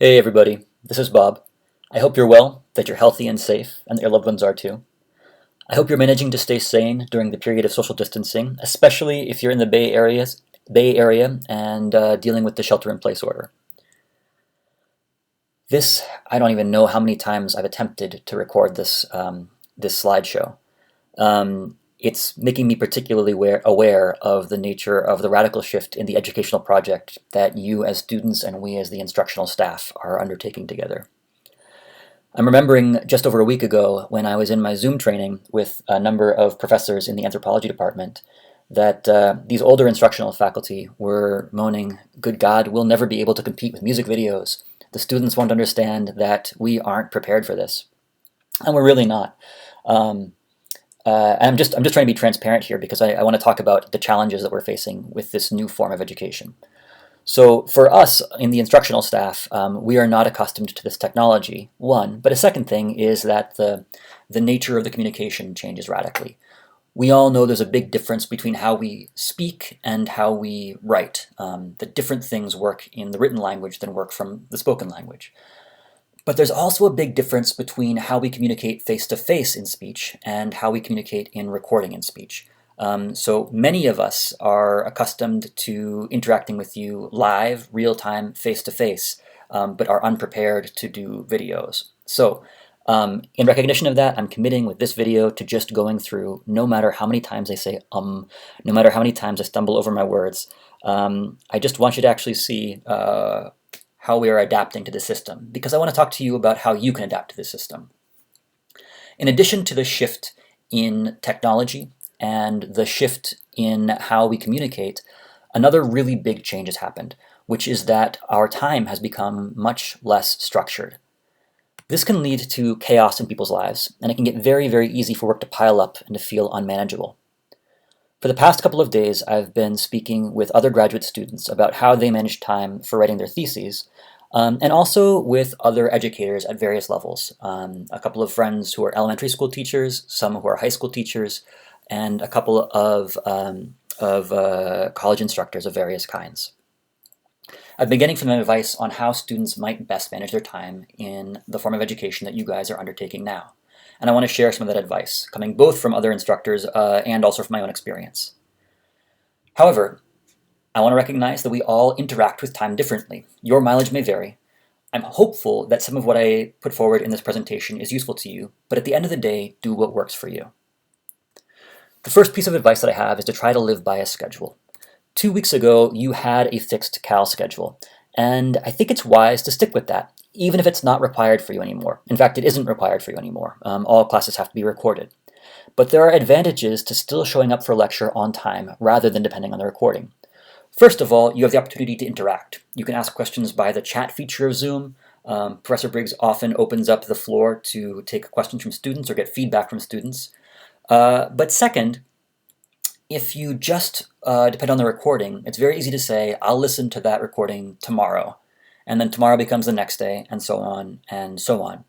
Hey everybody, this is Bob. I hope you're well, that you're healthy and safe, and that your loved ones are too. I hope you're managing to stay sane during the period of social distancing, especially if you're in the Bay Area and dealing with the shelter-in-place order. I don't even know how many times I've attempted to record this slideshow. It's making me particularly aware of the nature of the radical shift in the educational project that you as students and we as the instructional staff are undertaking together. I'm remembering just over a week ago when I was in my Zoom training with a number of professors in the anthropology department that these older instructional faculty were moaning, "Good God, we'll never be able to compete with music videos. The students won't understand that we aren't prepared for this." And we're really not. Um, and I'm just trying to be transparent here because I want to talk about the challenges that we're facing with this new form of education. So for us in the instructional staff, we are not accustomed to this technology, one. But a second thing is that the nature of the communication changes radically. We all know there's a big difference between how we speak and how we write. That different things work in the written language than work from the spoken language. But there's also a big difference between how we communicate face-to-face in speech and how we communicate in recording in speech. So many of us are accustomed to interacting with you live, real-time, face-to-face, but are unprepared to do videos. So in recognition of that, I'm committing with this video to just going through, no matter how many times I say no matter how many times I stumble over my words. I just want you to actually see how we are adapting to the system, because I want to talk to you about how you can adapt to the system. In addition to the shift in technology and the shift in how we communicate, another really big change has happened, which is that our time has become much less structured. This can lead to chaos in people's lives, and it can get very, very easy for work to pile up and to feel unmanageable. For the past couple of days, I've been speaking with other graduate students about how they manage time for writing their theses, and also with other educators at various levels. A couple of friends who are elementary school teachers, some who are high school teachers, and a couple of college instructors of various kinds. I've been getting some advice on how students might best manage their time in the form of education that you guys are undertaking now. And I want to share some of that advice, coming both from other instructors and also from my own experience. However, I want to recognize that we all interact with time differently. Your mileage may vary. I'm hopeful that some of what I put forward in this presentation is useful to you, but at the end of the day, do what works for you. The first piece of advice that I have is to try to live by a schedule. 2 weeks ago, you had a fixed Cal schedule, and I think it's wise to stick with that, even if it's not required for you anymore. In fact, it isn't required for you anymore. All classes have to be recorded. But there are advantages to still showing up for a lecture on time rather than depending on the recording. First of all, you have the opportunity to interact. You can ask questions by the chat feature of Zoom. Professor Briggs often opens up the floor to take questions from students or get feedback from students. But second, if you just depend on the recording, it's very easy to say, I'll listen to that recording tomorrow. And then tomorrow becomes the next day, and so on and so on.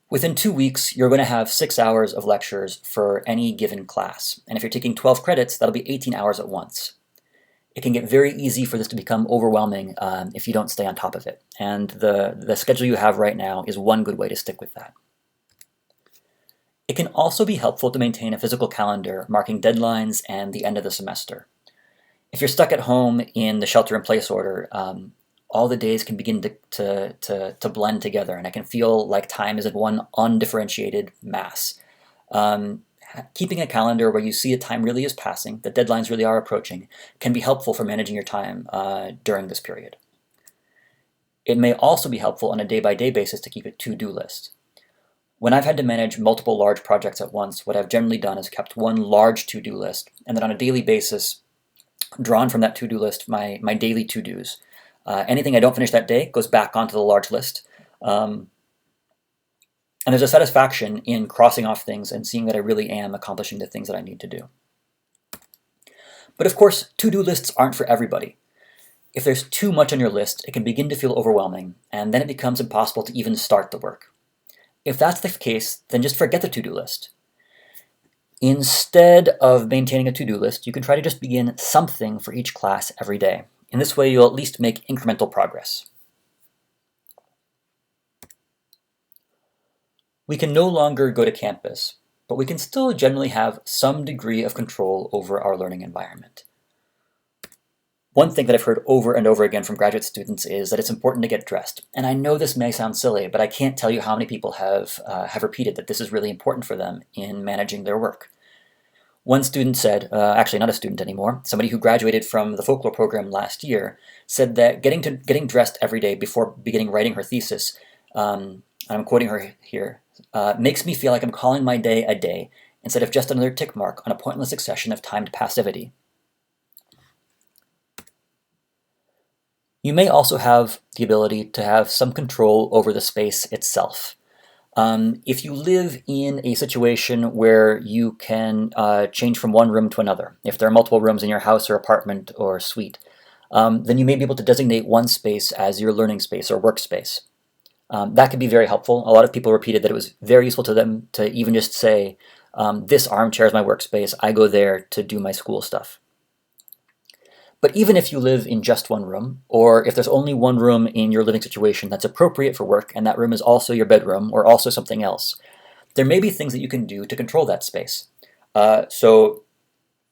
Within 2 weeks, you're going to have 6 hours of lectures for any given class. And if you're taking 12 credits, that'll be 18 hours at once. It can get very easy for this to become overwhelming if you don't stay on top of it. And the schedule you have right now is one good way to stick with that. It can also be helpful to maintain a physical calendar marking deadlines and the end of the semester. If you're stuck at home in the shelter-in-place order, all the days can begin to blend together, and it can feel like time is in one undifferentiated mass. Keeping a calendar where you see that time really is passing, that deadlines really are approaching, can be helpful for managing your time during this period. It may also be helpful on a day-by-day basis to keep a to-do list. When I've had to manage multiple large projects at once, what I've generally done is kept one large to-do list, and then on a daily basis, drawn from that to-do list my daily to-dos. Anything I don't finish that day goes back onto the large list. And there's a satisfaction in crossing off things and seeing that I really am accomplishing the things that I need to do. But of course, to-do lists aren't for everybody. If there's too much on your list, it can begin to feel overwhelming, and then it becomes impossible to even start the work. If that's the case, then just forget the to-do list. Instead of maintaining a to-do list, you can try to just begin something for each class every day. In this way, you'll at least make incremental progress. We can no longer go to campus, but we can still generally have some degree of control over our learning environment. One thing that I've heard over and over again from graduate students is that it's important to get dressed. And I know this may sound silly, but I can't tell you how many people have repeated that this is really important for them in managing their work. One student said, actually not a student anymore, somebody who graduated from the folklore program last year, said that getting dressed every day before beginning writing her thesis, and I'm quoting her here, makes me feel like I'm calling my day a day instead of just another tick mark on a pointless succession of timed passivity. You may also have the ability to have some control over the space itself. If you live in a situation where you can change from one room to another, if there are multiple rooms in your house or apartment or suite, then you may be able to designate one space as your learning space or workspace. That can be very helpful. A lot of people repeated that it was very useful to them to even just say, this armchair is my workspace, I go there to do my school stuff. But even if you live in just one room, or if there's only one room in your living situation that's appropriate for work, and that room is also your bedroom or also something else, there may be things that you can do to control that space. So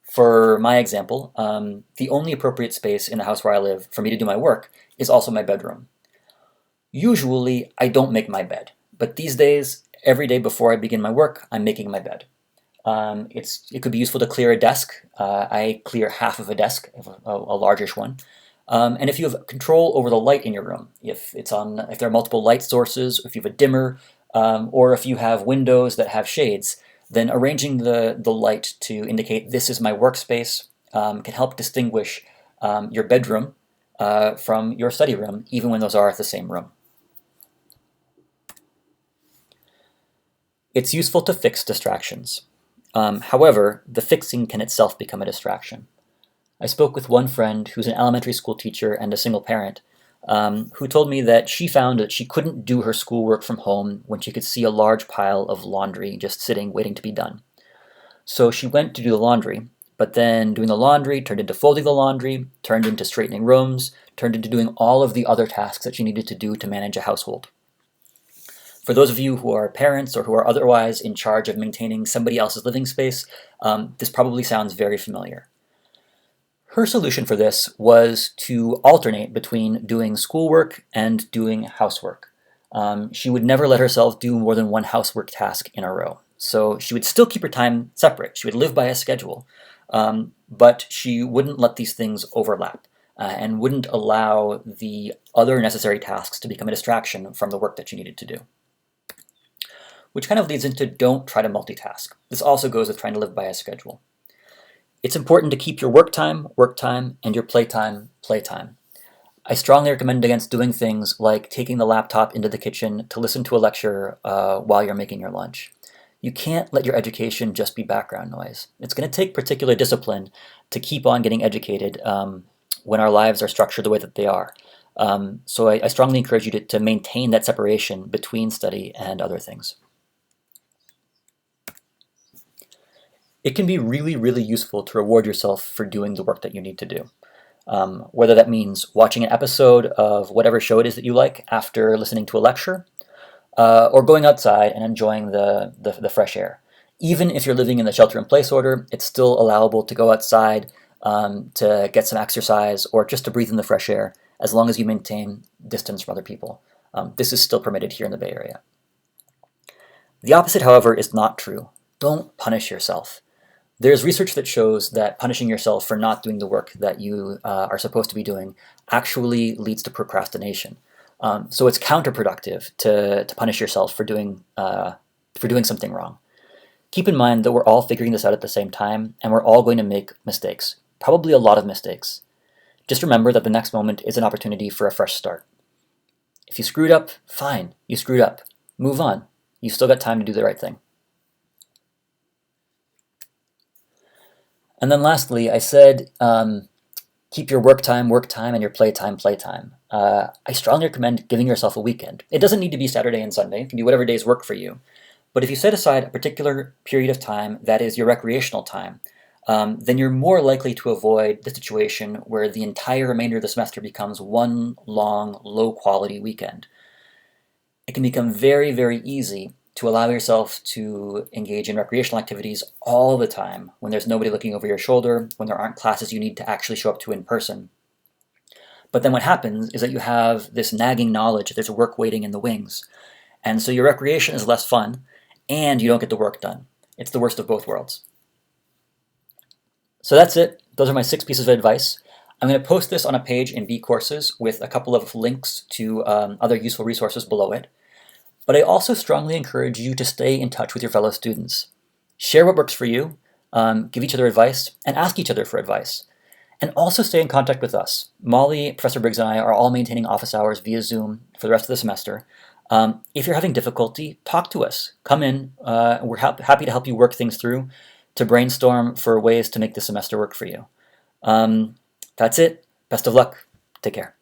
for my example, the only appropriate space in the house where I live for me to do my work is also my bedroom. Usually, I don't make my bed, but these days, every day before I begin my work, I'm making my bed. It could be useful to clear a desk. I clear half of a desk, a largish one. And if you have control over the light in your room, if there are multiple light sources, if you have a dimmer, or if you have windows that have shades, then arranging the light to indicate this is my workspace can help distinguish your bedroom from your study room, even when those are the same room. It's useful to fix distractions. However, the fixing can itself become a distraction. I spoke with one friend who's an elementary school teacher and a single parent, who told me that she found that she couldn't do her schoolwork from home when she could see a large pile of laundry just sitting waiting to be done. So she went to do the laundry, but then doing the laundry turned into folding the laundry, turned into straightening rooms, turned into doing all of the other tasks that she needed to do to manage a household. For those of you who are parents or who are otherwise in charge of maintaining somebody else's living space, this probably sounds very familiar. Her solution for this was to alternate between doing schoolwork and doing housework. She would never let herself do more than one housework task in a row. So she would still keep her time separate. She would live by a schedule, but she wouldn't let these things overlap and wouldn't allow the other necessary tasks to become a distraction from the work that she needed to do. Which kind of leads into don't try to multitask. This also goes with trying to live by a schedule. It's important to keep your work time, and your playtime. I strongly recommend against doing things like taking the laptop into the kitchen to listen to a lecture while you're making your lunch. You can't let your education just be background noise. It's going to take particular discipline to keep on getting educated when our lives are structured the way that they are. So I strongly encourage you to maintain that separation between study and other things. It can be really, really useful to reward yourself for doing the work that you need to do. Whether that means watching an episode of whatever show it is that you like after listening to a lecture, or going outside and enjoying the fresh air. Even if you're living in the shelter-in-place order, it's still allowable to go outside to get some exercise or just to breathe in the fresh air, as long as you maintain distance from other people. This is still permitted here in the Bay Area. The opposite, however, is not true. Don't punish yourself. There's research that shows that punishing yourself for not doing the work that you are supposed to be doing actually leads to procrastination. So it's counterproductive to punish yourself for doing something wrong. Keep in mind that we're all figuring this out at the same time, and we're all going to make mistakes, probably a lot of mistakes. Just remember that the next moment is an opportunity for a fresh start. If you screwed up, fine, you screwed up. Move on. You've still got time to do the right thing. And then lastly, I said keep your work time, and your playtime. I strongly recommend giving yourself a weekend. It doesn't need to be Saturday and Sunday. You can do whatever days work for you. But if you set aside a particular period of time that is your recreational time, then you're more likely to avoid the situation where the entire remainder of the semester becomes one long, low-quality weekend. It can become very, very easy to allow yourself to engage in recreational activities all the time, when there's nobody looking over your shoulder, when there aren't classes you need to actually show up to in person. But then what happens is that you have this nagging knowledge that there's work waiting in the wings. And so your recreation is less fun, and you don't get the work done. It's the worst of both worlds. So that's it. Those are my 6 pieces of advice. I'm going to post this on a page in B-Courses with a couple of links to other useful resources below it. But I also strongly encourage you to stay in touch with your fellow students. Share what works for you, give each other advice, and ask each other for advice. And also stay in contact with us. Molly, Professor Briggs, and I are all maintaining office hours via Zoom for the rest of the semester. If you're having difficulty, talk to us. Come in. We're happy to help you work things through, to brainstorm for ways to make the semester work for you. That's it. Best of luck. Take care.